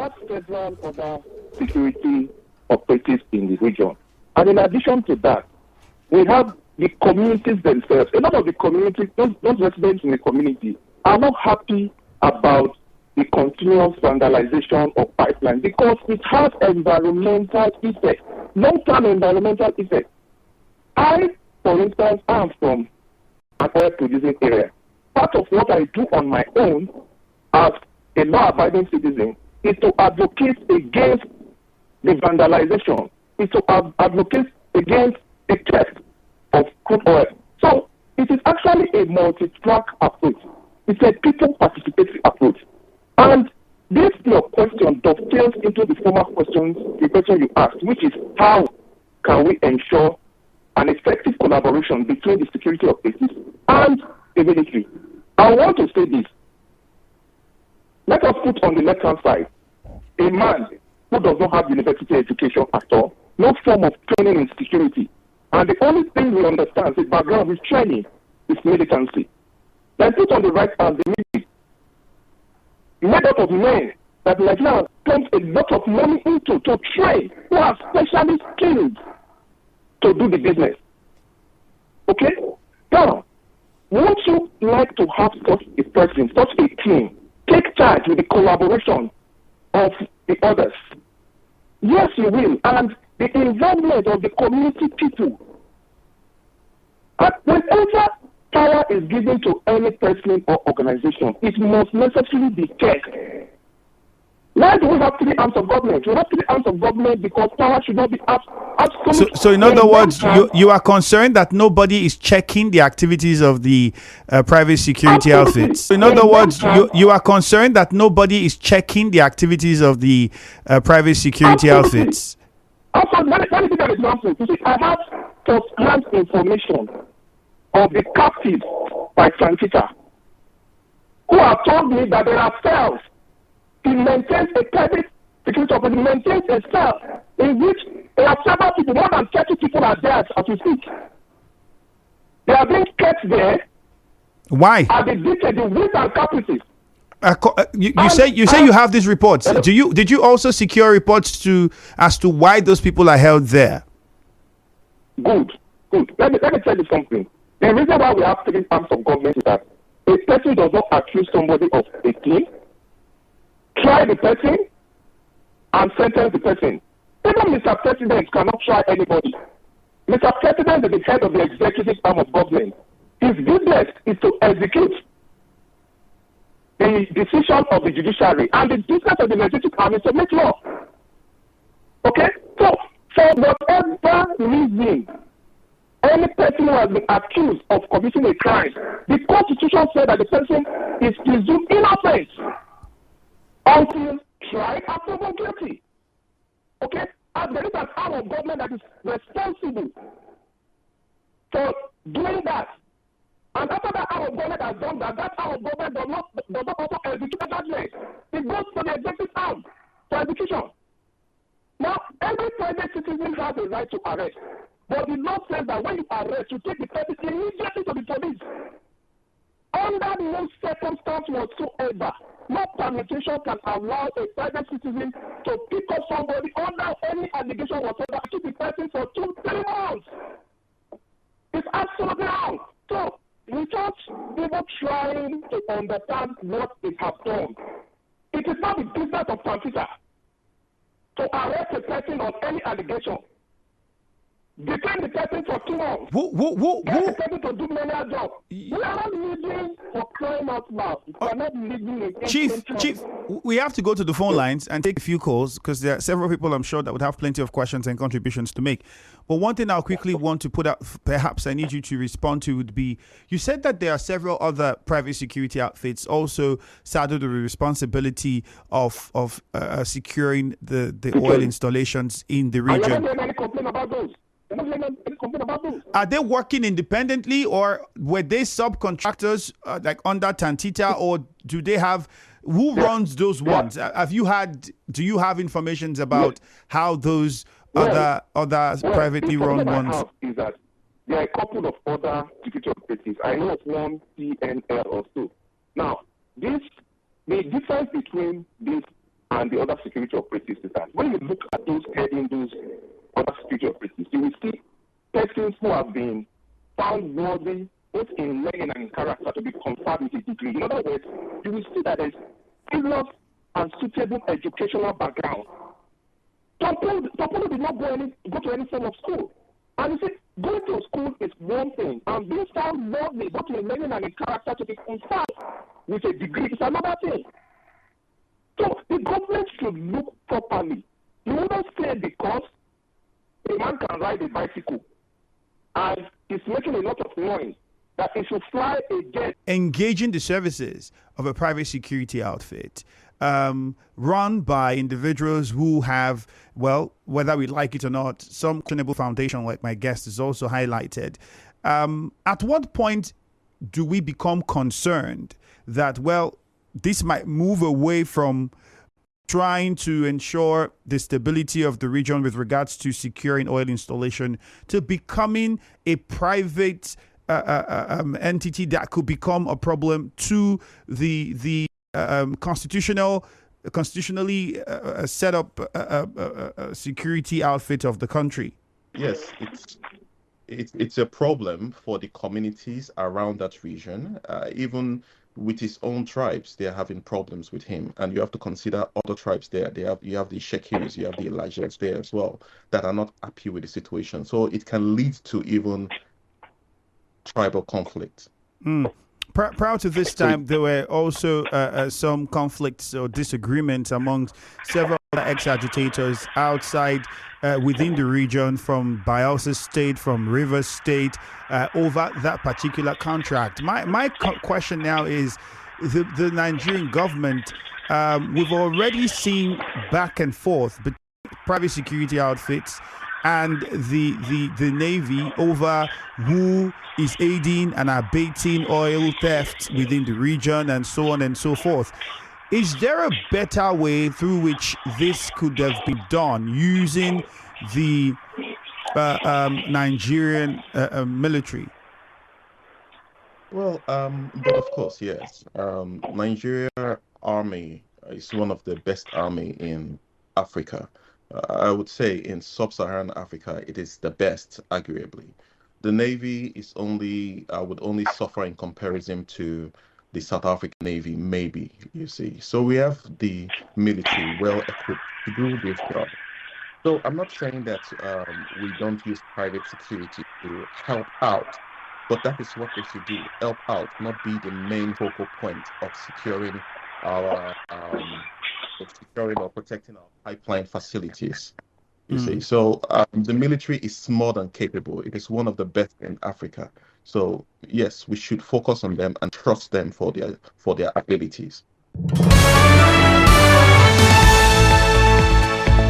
have several other security operatives in the region. And in addition to that, we have the communities themselves. A lot of the communities, those residents in the community, are not happy about the continuous vandalization of pipeline because it has environmental effects, long-term environmental effects. I, for instance, am from an oil-producing area. Part of what I do on my own as a law-abiding citizen is to advocate against the vandalization, is to advocate against the theft of crude oil. So it is actually a multi-track approach. It's a people participatory approach. And this your question dovetails into the former question you asked, which is how can we ensure an effective collaboration between the security operatives and the military. I want to say this. Let us put on the left-hand side a man who does not have university education at all, no form of training in security. And the only thing we understand, his background, his training, is militancy. Then put on the right hand the military. Made up of men that like now spend a lot of money into to train, who are specially skilled to do the business. Okay? Now, won't you like to have such a person, such a team, take charge with the collaboration of the others? Yes, you will. And the involvement of the community people. And whenever power is given to any person or organization, it must necessarily be checked. Why do we have three arms of government? We have three arms of government because power should not be absolute. So in other words, you are concerned that nobody is checking the activities of the private security outfits. So in other words, you are concerned that nobody is checking the activities of the private security outfits. Also, let me give an example. You see, I have first-hand information of the captives by Tantita, who have told me that there are cells. He maintains a private security operation, maintains a cell in which there are several people, more than 30 people are there as we speak. They are being kept there. Why? At the width and capacity. You say you have these reports. Did you also secure reports as to why those people are held there? Good. Let me tell you something. The reason why we have three arms of government is that a person does not accuse somebody of a thing, try the person, and sentence the person. Even Mr. President cannot try anybody. Mr. President is the head of the executive arm of government. His business is to execute the decision of the judiciary, and the business of the legislative arm is to make law. Okay? So, for whatever reason, any person who has been accused of committing a crime, the Constitution said that the person is presumed innocent until tried and proven guilty. Okay? And there is an arm of government that is responsible for doing that. And after that arm of government has done that, that arm of government does not also execute the judgment. It goes to the executive arm for execution. Now, every private citizen has a right to arrest. But the law says that when you arrest, you take the person immediately to the police. Under no circumstance whatsoever, no permutation can allow a private citizen to pick up somebody under any allegation whatsoever, keep the person for 2-3 months. It's absolutely wrong. So, without even trying to understand what it has done, it is not the business of Tantita to arrest a person on any allegation. Detain the person for 2 months. Get the person to do manual job. We are not living for crying out loud. We are not living in Chief, we have to go to the phone lines and take a few calls because there are several people I'm sure that would have plenty of questions and contributions to make. But one thing I'll quickly want to put out, perhaps I need you to respond to, would be, you said that there are several other private security outfits also saddled with the responsibility of securing the oil installations in the region. I never complain about those. Are they working independently, or were they subcontractors like under Tantita, or do they have who runs those ones? Do you have information about how those other privately run ones? Is that there are a couple of other security operatives. I know of one CNL or so. Now, the difference between these and the other security operatives is that when you look at those heading those other security operatives, you will see persons who have been found worthy both in learning and in character to be conferred with a degree. In other words, you will see that there's serious and suitable educational background. Topolo did not go to any form of school. And you see, going to school is one thing, and being found worthy both in learning and in character to be conferred with a degree is another thing. So the government should look properly. You wouldn't say because a man can ride a bicycle and is making a lot of noise that he should fly a jet. Engaging the services of a private security outfit run by individuals who have, well, whether we like it or not, some clinical foundation, like my guest has also highlighted. At what point do we become concerned that, well, this might move away from trying to ensure the stability of the region with regards to securing oil installation to becoming a private entity that could become a problem to the constitutionally set up security outfit of the country? Yes, it's a problem for the communities around that region. Even with his own tribes, they are having problems with him, and you have to consider other tribes there. You have the Shekiris, you have the Elijahs there as well that are not happy with the situation. So it can lead to even tribal conflict. Prior to this time, there were also some conflicts or disagreements among several ex-agitators outside within the region, from Bayelsa State, from Rivers State, over that particular contract. My question now is, the Nigerian government, we've already seen back and forth between private security outfits and the Navy over who is aiding and abating oil theft within the region and so on and so forth. Is there a better way through which this could have been done using the Nigerian military? Well, but of course, yes. Nigeria Army is one of the best army in Africa. I would say in sub-Saharan Africa, it is the best, arguably. The Navy would only suffer in comparison to the South African Navy, maybe, you see. So we have the military well equipped to do this job. So I'm not saying that we don't use private security to help out, but that is what they should do, help out, not be the main focal point of securing or protecting our pipeline facilities. You see, so the military is more than capable. It is one of the best in Africa. So yes, we should focus on them and trust them for their abilities.